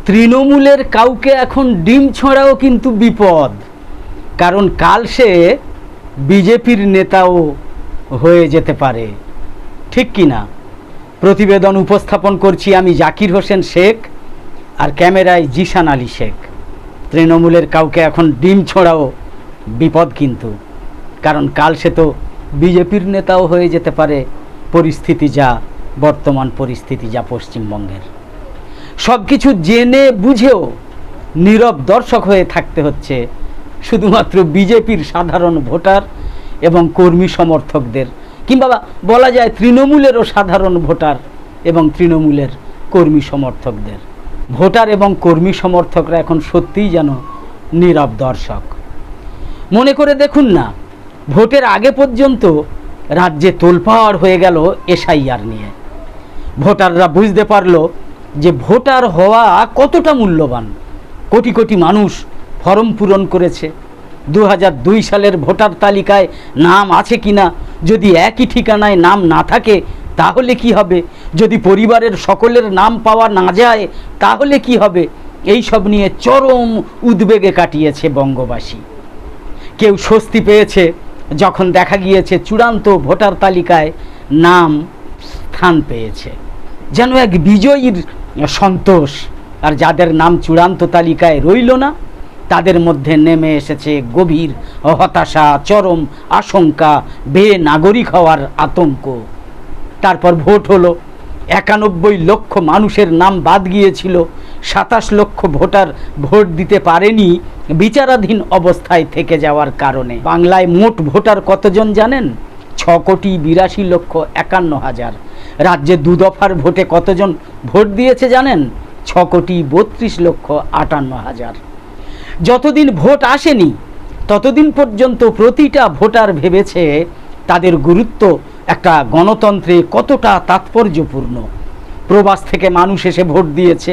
তৃণমূলের কাউকে এখন ডিম ছড়াও কিন্তু বিপদ, কারণ কাল সে বিজেপির নেতাও হয়ে যেতে পারে, ঠিক কি না? প্রতিবেদন উপস্থাপন করছি আমি জাকির হোসেন শেখ, আর ক্যামেরায় জিশান আলী শেখ। তৃণমূলের কাউকে এখন ডিম ছড়াও বিপদ কিন্তু, কারণ কাল সে তো বিজেপির নেতাও হয়ে যেতে পারে। পরিস্থিতি যা, বর্তমান পরিস্থিতি যা পশ্চিমবঙ্গের, সব কিছু জেনে বুঝেও নীরব দর্শক হয়ে থাকতে হচ্ছে শুধুমাত্র বিজেপির সাধারণ ভোটার এবং কর্মী সমর্থকদের, কিংবা বলা যায় তৃণমূলেরও সাধারণ ভোটার এবং তৃণমূলের কর্মী সমর্থকদের। ভোটার এবং কর্মী সমর্থকরা এখন সত্যিই যেন নীরব দর্শক। মনে করে দেখুন না, ভোটের আগে পর্যন্ত রাজ্যে তোলপাড় হয়ে গেল এসআইআর নিয়ে। ভোটাররা বুঝতে পারলো যে ভোটার হওয়া কতটা মূল্যবান। কোটি কোটি মানুষ ফর্ম পূরণ করেছে। 2002 সালের ভোটার তালিকায় নাম আছে কিনা, যদি একই ঠিকানায় নাম না থাকে তাহলে কি হবে? যদি পরিবারের সকলের নাম পাওয়া না যায় তাহলে কি হবে? এই সব নিয়ে চরম উদ্বেগে কাটিয়েছে বঙ্গবাসী। কেউ স্বস্তি পেয়েছে যখন দেখা গিয়েছে চূড়ান্ত ভোটার তালিকায় নাম স্থান পেয়েছে, যেন এক বিজয়ীর সন্তোষ। আর যাদের নাম চূড়ান্ত তালিকায় রইল না, তাদের মধ্যে নেমে এসেছে গভীর হতাশা, চরম আশঙ্কা, বেনাগরিক হওয়ার আতঙ্ক। তারপর ভোট হলো, 91 লক্ষ মানুষের নাম বাদ গিয়েছিল। 27 লক্ষ ভোটার ভোট দিতে পারেনি বিচারাধীন অবস্থায় থেকে যাওয়ার কারণে। বাংলায় মোট ভোটার কতজন জানেন? 6,82,51,000। রাজ্যে 2 দফার ভোটে কতজন ভোট দিয়েছে জানেন? 6,32,58,000। যতদিন ভোট আসেনি ততদিন পর্যন্ত প্রতিটা ভোটার ভেবেছে তাদের গুরুত্ব একটা গণতন্ত্রে কতটা তাৎপর্যপূর্ণ। প্রবাস থেকে মানুষ এসে ভোট দিয়েছে,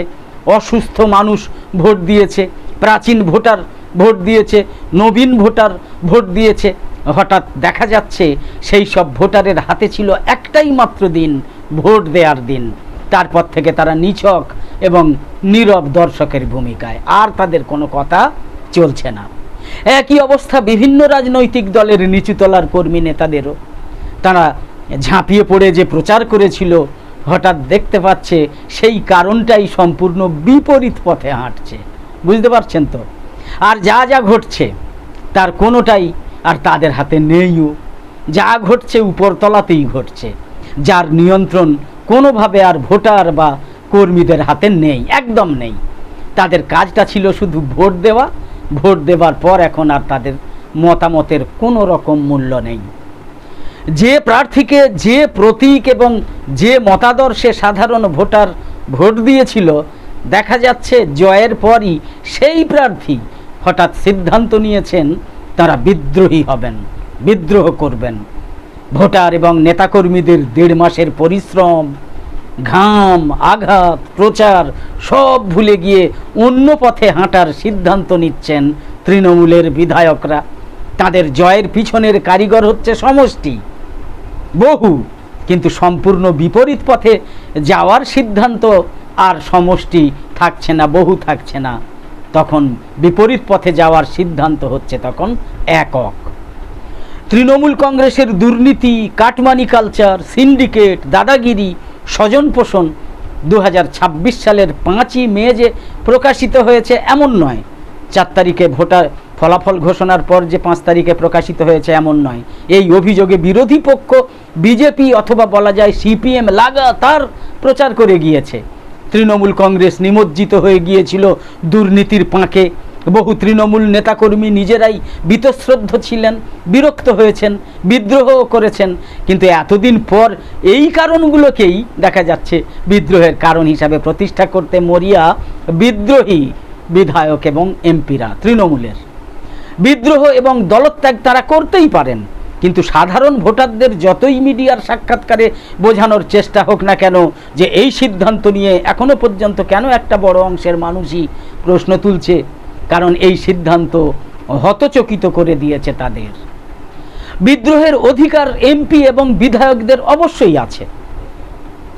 অসুস্থ মানুষ ভোট দিয়েছে, প্রাচীন ভোটার ভোট দিয়েছে, নবীন ভোটার ভোট দিয়েছে। হঠাৎ দেখা যাচ্ছে সেই সব ভোটারের হাতে ছিল একটাই মাত্র দিন, ভোট দেওয়ার দিন। তারপর থেকে তারা নিছক এবং নীরব দর্শকের ভূমিকায়, আর তাদের কোনো কথা চলছে না। একই অবস্থা বিভিন্ন রাজনৈতিক দলের নিচুতলার কর্মী নেতাদেরও। তারা ঝাঁপিয়ে পড়ে যে প্রচার করেছিল, হঠাৎ দেখতে পাচ্ছে সেই কারণটাই সম্পূর্ণ বিপরীত পথে হাঁটছে। বুঝতে পারছেন তো? আর যা যা ঘটছে তার কোনোটাই আর তাদের হাতে নেইও। যা ঘটছে উপরতলাতেই ঘটছে, যার নিয়ন্ত্রণ কোনোভাবে আর ভোটার বা কর্মীদের হাতে নেই, একদম নেই। তাদের কাজটা ছিল শুধু ভোট দেওয়া। ভোট দেওয়ার পর এখন আর তাদের মতামতের কোনো রকম মূল্য নেই। যে প্রার্থীকে, যে প্রতীক এবং যে মতাদর্শে সাধারণ ভোটার ভোট দিয়েছিল, দেখা যাচ্ছে জয়ের পরই সেই প্রার্থী হঠাৎ সিদ্ধান্ত নিয়েছেন তারা বিদ্রোহী হবেন, বিদ্রোহ করবেন। ভোটার এবং নেতাকর্মীদের 1.5 মাসের পরিশ্রম, ঘাম, আঘাত, প্রচার সব ভুলে গিয়ে অন্য পথে হাঁটার সিদ্ধান্ত নিচ্ছেন তৃণমূলের বিধায়করা। তাদের জয়ের পিছনের কারিগর হচ্ছে সমষ্টি, বহু, কিন্তু সম্পূর্ণ বিপরীত পথে যাওয়ার সিদ্ধান্ত আর সমষ্টি থাকছে না, বহু থাকছে না। তখন বিপরীত পথে যাওয়ার সিদ্ধান্ত হচ্ছে তখন একক। তৃণমূল কংগ্রেসের দুর্নীতি, কাটমানি কালচার, সিন্ডিকেট, দাদাগিরি, স্বজন পোষণ 2026 সালের 5ই মে যে প্রকাশিত হয়েছে এমন নয়। 4 তারিখে ভোটার ফলাফল ঘোষণার পর যে 5 তারিখে প্রকাশিত হয়েছে এমন নয়। এই অভিযোগে বিরোধী পক্ষ বিজেপি অথবা বলা যায় সিপিএম লাগাতার প্রচার করে গিয়েছে। তৃণমূল কংগ্রেস নিমজ্জিত হয়ে গিয়েছিল দুর্নীতির পাঁকে। বহু তৃণমূল নেতাকর্মী নিজেরাই বীতশ্রদ্ধ ছিলেন, বিরক্ত হয়েছেন, বিদ্রোহ করেছেন। কিন্তু এতদিন পর এই কারণগুলোকেই দেখা যাচ্ছে বিদ্রোহের কারণ হিসাবে প্রতিষ্ঠা করতে মরিয়া বিদ্রোহী বিধায়ক এবং এমপিরা তৃণমূলের। বিদ্রোহ এবং দলত্যাগ তারা করতেই পারেন, কিন্তু সাধারণ ভোটারদের যতই মিডিয়ার সাক্ষাৎকারে বোঝানোর চেষ্টা হোক না কেন যে এই সিদ্ধান্ত নিয়ে এখনো পর্যন্ত কেন একটা বড় অংশের মানুষই প্রশ্ন তুলছে, কারণ এই সিদ্ধান্ত হতচকিত করে দিয়েছে তাদের। বিদ্রোহের অধিকার এমপি এবং বিধায়কদের অবশ্যই আছে,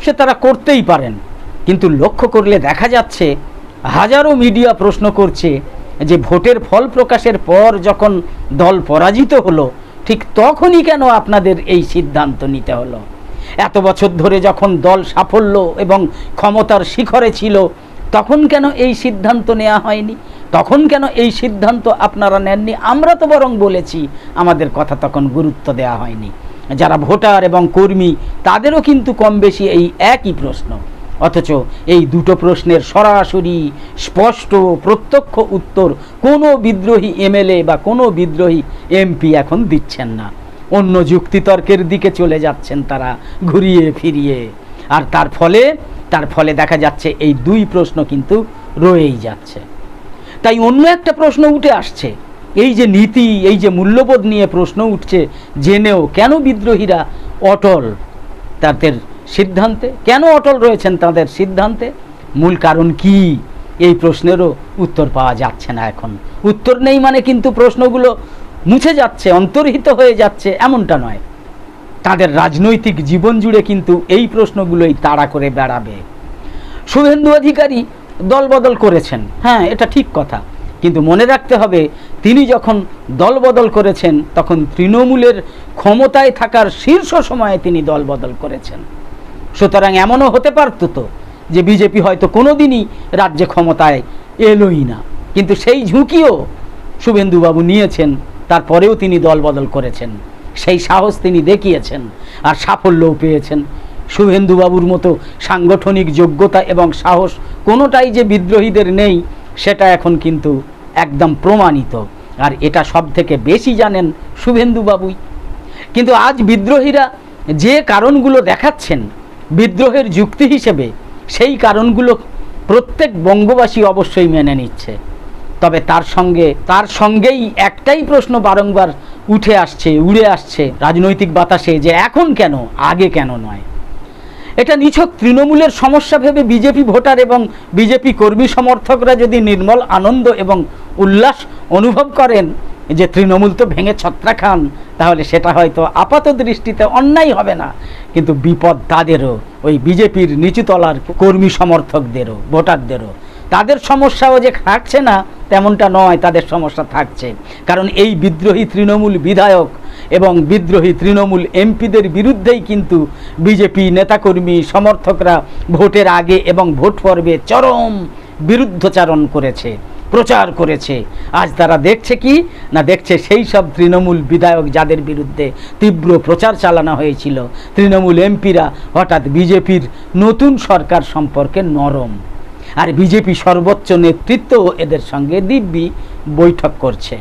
সে তারা করতেই পারেন। কিন্তু লক্ষ্য করলে দেখা যাচ্ছে হাজারো মিডিয়া প্রশ্ন করছে যে ভোটের ফল প্রকাশের পর যখন দল পরাজিত হলো ঠিক তখনই কেন আপনাদের এই সিদ্ধান্ত নিতে হলো? এত বছর ধরে যখন দল সাফল্য এবং ক্ষমতার শিখরে ছিল তখন কেন এই সিদ্ধান্ত নেওয়া হয়নি? তখন কেন এই সিদ্ধান্ত আপনারা নেননি? আমরা তো বরং বলেছি, আমাদের কথা তখন গুরুত্ব দেওয়া হয়নি। যারা ভোটার এবং কর্মী তাদেরও কিন্তু কম বেশি এই একই প্রশ্ন, অথচ এই দুটো প্রশ্নের সরাসরি স্পষ্ট প্রত্যক্ষ উত্তর কোনো বিদ্রোহী এমএলএ বা কোনো বিদ্রোহী এমপি এখন দিচ্ছেন না। অন্য যুক্তিতর্কের দিকে চলে যাচ্ছেন তারা ঘুরিয়ে ফিরিয়ে, আর তার ফলে দেখা যাচ্ছে এই দুই প্রশ্ন কিন্তু রয়েই যাচ্ছে। তাই অন্য একটা প্রশ্ন উঠে আসছে, এই যে নীতি, এই যে মূল্যবোধ নিয়ে প্রশ্ন উঠছে, জেনেও কেন বিদ্রোহীরা অটল তাদের সিদ্ধান্তে? কেন অটল রয়েছেন তাদের সিদ্ধান্তে? মূল কারণ কি? এই প্রশ্নেরও উত্তর পাওয়া যাচ্ছে না। এখন উত্তর নেই মানে কিন্তু প্রশ্নগুলো মুছে যাচ্ছে, অন্তর্হিত হয়ে যাচ্ছে এমনটা নয়। তাদের রাজনৈতিক জীবন জুড়ে কিন্তু এই প্রশ্নগুলোই তাড়া করে বেড়াবে। শুভেন্দু অধিকারী দলবদল করেছেন, হ্যাঁ এটা ঠিক কথা, কিন্তু মনে রাখতে হবে তিনি যখন দলবদল করেছেন তখন তৃণমূলের ক্ষমতায় থাকার শীর্ষ সময়ে তিনি দলবদল করেছেন। সুতরাং এমনও হতে পারত তো যে বিজেপি হয়তো কোনোদিনই রাজ্যে ক্ষমতায় এলোই না, কিন্তু সেই ঝুঁকিও শুভেন্দুবাবু নিয়েছেন, তারপরেও তিনি দলবদল করেছেন। সেই সাহস তিনি দেখিয়েছেন আর সাফল্যও পেয়েছেন। শুভেন্দুবাবুর মতো সাংগঠনিক যোগ্যতা এবং সাহস কোনোটাই যে বিদ্রোহীদের নেই সেটা এখন কিন্তু একদম প্রমাণিত, আর এটা সব থেকে বেশি জানেন শুভেন্দুবাবুই। কিন্তু আজ বিদ্রোহীরা যে কারণগুলো দেখাচ্ছেন বিদ্রোহের যুক্তি হিসেবে, সেই কারণগুলো প্রত্যেক বঙ্গবাসী অবশ্যই মেনে নিচ্ছে। তবে তার সঙ্গেই একটাই প্রশ্ন বারংবার উড়ে আসছে রাজনৈতিক বাতাসে, যে এখন কেন, আগে কেন নয়। এটা নিছক তৃণমূলের সমস্যা ভেবে বিজেপি ভোটার এবং বিজেপি কর্মী সমর্থকরা যদি নির্মল আনন্দ এবং উল্লাস অনুভব করেন যে তৃণমূল তো ভেঙে ছত্রা খান, তাহলে সেটা হয়তো আপাত দৃষ্টিতে অন্যায় হবে না, কিন্তু বিপদ তাদেরও, ওই বিজেপির নিচুতলার কর্মী সমর্থকদেরও, ভোটারদেরও। তাদের সমস্যাও যে থাকছে না তেমনটা নয়, তাদের সমস্যা থাকছে। কারণ এই বিদ্রোহী তৃণমূল বিধায়ক এবং বিদ্রোহী তৃণমূল এমপিদের বিরুদ্ধেই কিন্তু বিজেপি নেতাকর্মী সমর্থকরা ভোটের আগে এবং ভোট পর্বে চরম বিরুদ্ধচারণ করেছে, প্রচার করেছে। আজ তারা দেখছে কি না, দেখছে সেই সব তৃণমূল বিধায়ক যাদের বিরুদ্ধে তীব্র প্রচার চালানো হয়েছিল, তৃণমূল এমপিরা হঠাৎ বিজেপির নতুন সরকার সম্পর্কে নরম, আর বিজেপি সর্বোচ্চ নেতৃত্ব এদের সঙ্গে দিব্যি বৈঠক করছে।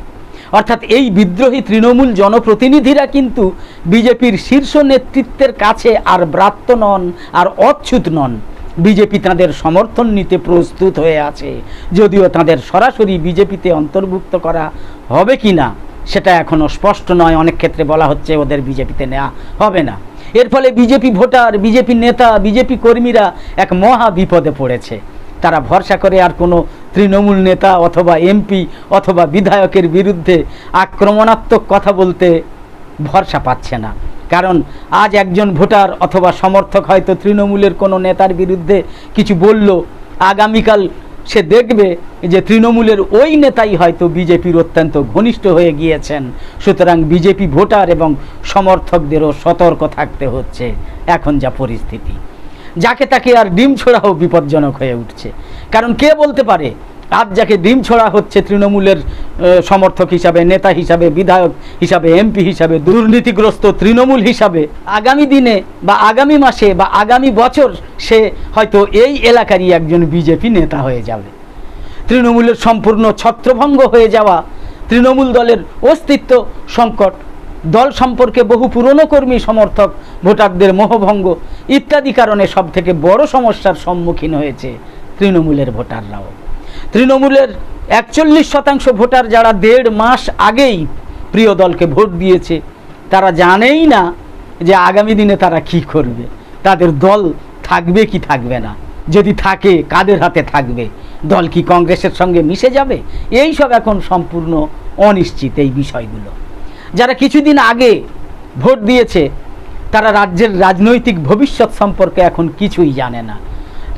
অর্থাৎ এই বিদ্রোহী তৃণমূল জনপ্রতিনিধিরা কিন্তু বিজেপির শীর্ষ নেতৃত্বের কাছে আর ব্রাত্য নন, আর অচ্যুত নন। বিজেপি তাদের সমর্থন নিতে প্রস্তুত হয়ে আছে, যদিও তাদের সরাসরি বিজেপিতে অন্তর্ভুক্ত করা হবে কি না সেটা এখনও স্পষ্ট নয়। অনেক ক্ষেত্রে বলা হচ্ছে ওদের বিজেপিতে নেওয়া হবে না। এর ফলে বিজেপি ভোটার, বিজেপি নেতা, বিজেপি কর্মীরা এক মহা বিপদে পড়েছে। তারা ভরসা করে আর কোনো তৃণমূল নেতা অথবা এমপি অথবা বিধায়কের বিরুদ্ধে আক্রমণাত্মক কথা বলতে ভরসা পাচ্ছে না। কারণ আজ একজন ভোটার অথবা সমর্থক হয়তো তৃণমূলের কোনো নেতার বিরুদ্ধে কিছু বলল, আগামীকাল সে দেখবে যে তৃণমূলের ওই নেতাই হয়তো বিজেপির অত্যন্ত ঘনিষ্ঠ হয়ে গিয়েছেন। সুতরাং বিজেপি ভোটার এবং সমর্থকদেরও সতর্ক থাকতে হচ্ছে এখন যা পরিস্থিতি। যাকে তাকে আর ডিম ছোড়াও বিপজ্জনক হয়ে উঠছে। কারণ কে বলতে পারে আজ যাকে ডিম ছোড়া হচ্ছে তৃণমূলের সমর্থক হিসাবে, নেতা হিসাবে, বিধায়ক হিসাবে, এমপি হিসাবে, দুর্নীতিগ্রস্ত তৃণমূল হিসাবে, আগামী দিনে বা আগামী মাসে বা আগামী বছর সে হয়তো এই এলাকারই একজন বিজেপি নেতা হয়ে যাবে। তৃণমূলের সম্পূর্ণ ছত্রভঙ্গ হয়ে যাওয়া, তৃণমূল দলের অস্তিত্ব সংকট, দল সম্পর্কে বহু পুরনো কর্মী সমর্থক ভোটারদের মোহভঙ্গ ইত্যাদি কারণে সব থেকে বড় সমস্যার সম্মুখীন হয়েছে তৃণমূলের ভোটাররাও। তৃণমূলের 41% ভোটার যারা 1.5 মাস আগেই প্রিয় দলকে ভোট দিয়েছে, তারা জানেই না যে আগামী দিনে তারা কি করবে, তাদের দল থাকবে কি থাকবে না, যদি থাকে কাদের হাতে থাকবে, দল কি কংগ্রেসের সঙ্গে মিশে যাবে, এই সব এখন সম্পূর্ণ অনিশ্চিত এই বিষয়গুলো। যারা কিছুদিন আগে ভোট দিয়েছে তারা রাজ্যের রাজনৈতিক ভবিষ্যৎ সম্পর্কে এখন কিছুই জানে না।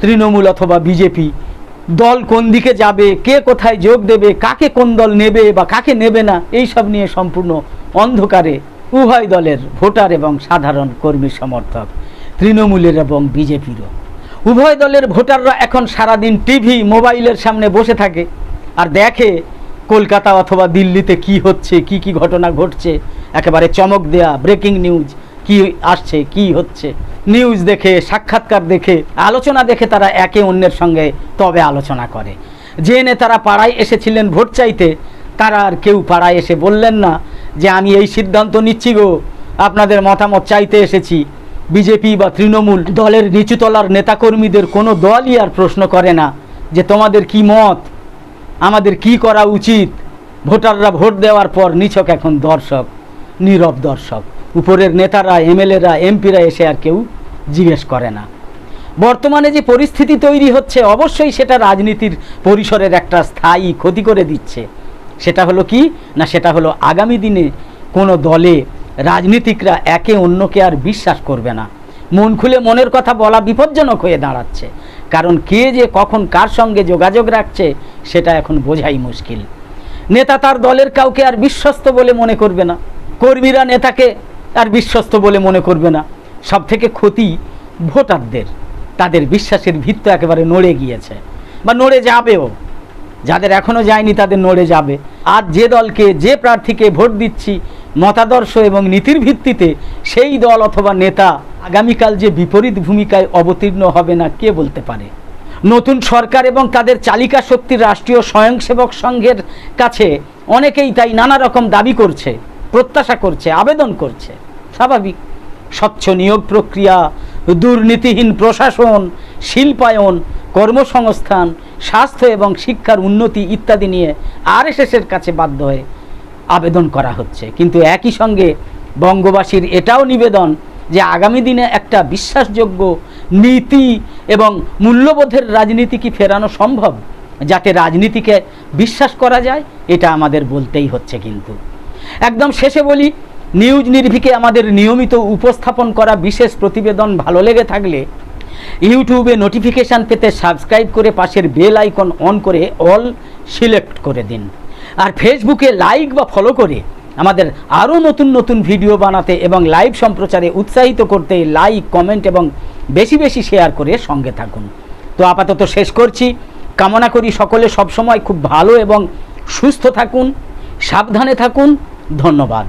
তৃণমূল অথবা বিজেপি দল কোন দিকে যাবে, কে কোথায় যোগ দেবে, কাকে কোন দল নেবে বা কাকে নেবে না, এই সব নিয়ে সম্পূর্ণ অন্ধকারে উভয় দলের ভোটার এবং সাধারণ কর্মী সমর্থক, তৃণমূলের এবং বিজেপিরও। উভয় দলের ভোটাররা এখন সারাদিন টিভি মোবাইলের সামনে বসে থাকে আর দেখে কলকাতা অথবা দিল্লিতে কি হচ্ছে, কি কি ঘটনা ঘটছে, একেবারে চমক দেয়া ব্রেকিং নিউজ, কি আসছে কি হচ্ছে, নিউজ দেখে, সাক্ষাৎকার দেখে, আলোচনা দেখে তারা একে অন্যের সঙ্গে তবে আলোচনা করে। যে নেতারা পাড়ায় এসেছিলেন ভোট চাইতে, তারা আর কেউ পাড়ায় এসে বললেন না যে আমি এই সিদ্ধান্ত নিচ্ছি গো, আপনাদের মতামত চাইতে এসেছি। বিজেপি বা তৃণমূল দলের নিচুতলার নেতাকর্মীদের কোনো দলই আর প্রশ্ন করে না যে তোমাদের কি মত, আমাদের কি করা উচিত। ভোটাররা ভোট দেওয়ার পর নিছক এখন দর্শক, নীরব দর্শক। উপরের নেতারা, এমএলএরা, এমপিরা এসে আর কেউ জিজ্ঞেস করে না। বর্তমানে যে পরিস্থিতি তৈরি হচ্ছে, অবশ্যই সেটা রাজনীতির পরিসরের একটা স্থায়ী ক্ষতি করে দিচ্ছে। সেটা হলো কি না, সেটা হলো আগামী দিনে কোনো দলে রাজনীতিকরা একে অন্যকে আর বিশ্বাস করবে না। মন খুলে মনের কথা বলা বিপজ্জনক হয়ে দাঁড়াচ্ছে, কারণ কে যে কখন কার সঙ্গে যোগাযোগ রাখছে সেটা এখন বোঝাই মুশকিল। নেতা তার দলের কাউকে আর বিশ্বস্ত বলে মনে করবে না, কর্মীরা নেতাকে আর বিশ্বস্ত বলে মনে করবে না। সব থেকে ক্ষতি ভোটারদের, তাদের বিশ্বাসের ভিত্তি একেবারে নড়ে গিয়েছে বা নড়ে যাবেও। যাদের এখনও যায়নি তাদের নড়ে যাবে। আর যে দলকে, যে প্রার্থীকে ভোট দিচ্ছি মতাদর্শ এবং নীতির ভিত্তিতে, সেই দল অথবা নেতা আগামীকাল যে বিপরীত ভূমিকায় অবতীর্ণ হবে না কে বলতে পারে। নতুন সরকার এবং তাদের চালিকা শক্তির রাষ্ট্রীয় স্বয়ংসেবক সংঘের কাছে অনেকেই তাই নানা রকম দাবি করছে, প্রত্যাশা করছে, আবেদন করছে। স্বাভাবিক। স্বচ্ছ নিয়োগ প্রক্রিয়া, দুর্নীতিহীন প্রশাসন, শিল্পায়ন, কর্মসংস্থান, স্বাস্থ্য এবং শিক্ষার উন্নতি ইত্যাদি নিয়ে আরএসএসের কাছে বাধ্য হয়ে আবেদন করা হচ্ছে। কিন্তু একই সঙ্গে বঙ্গবাসীর এটাও নিবেদন যে আগামী দিনে একটা বিশ্বাসযোগ্য নীতি এবং মূল্যবোধের রাজনীতি কি ফেরানো সম্ভব, যাতে রাজনীতিকে বিশ্বাস করা যায়, এটা আমাদের বলতেই হচ্ছে। কিন্তু একদম শেষে বলি, নিউজ নির্ভীকে আমাদের নিয়মিত উপস্থাপন করা বিশেষ প্রতিবেদন ভালো লেগে থাকলে ইউটিউবে নোটিফিকেশান পেতে সাবস্ক্রাইব করে পাশের বেল আইকন অন করে অল সিলেক্ট করে দিন। আর ফেসবুকে লাইক বা ফলো করে আমাদের আরও নতুন নতুন ভিডিও বানাতে এবং লাইভ সম্প্রচারে উৎসাহিত করতে লাইক, কমেন্ট এবং বেশি বেশি শেয়ার করে সঙ্গে থাকুন। তো আপাতত শেষ করছি। কামনা করি সকলে সবসময় খুব ভালো এবং সুস্থ থাকুন, সাবধানে থাকুন। ধন্যবাদ।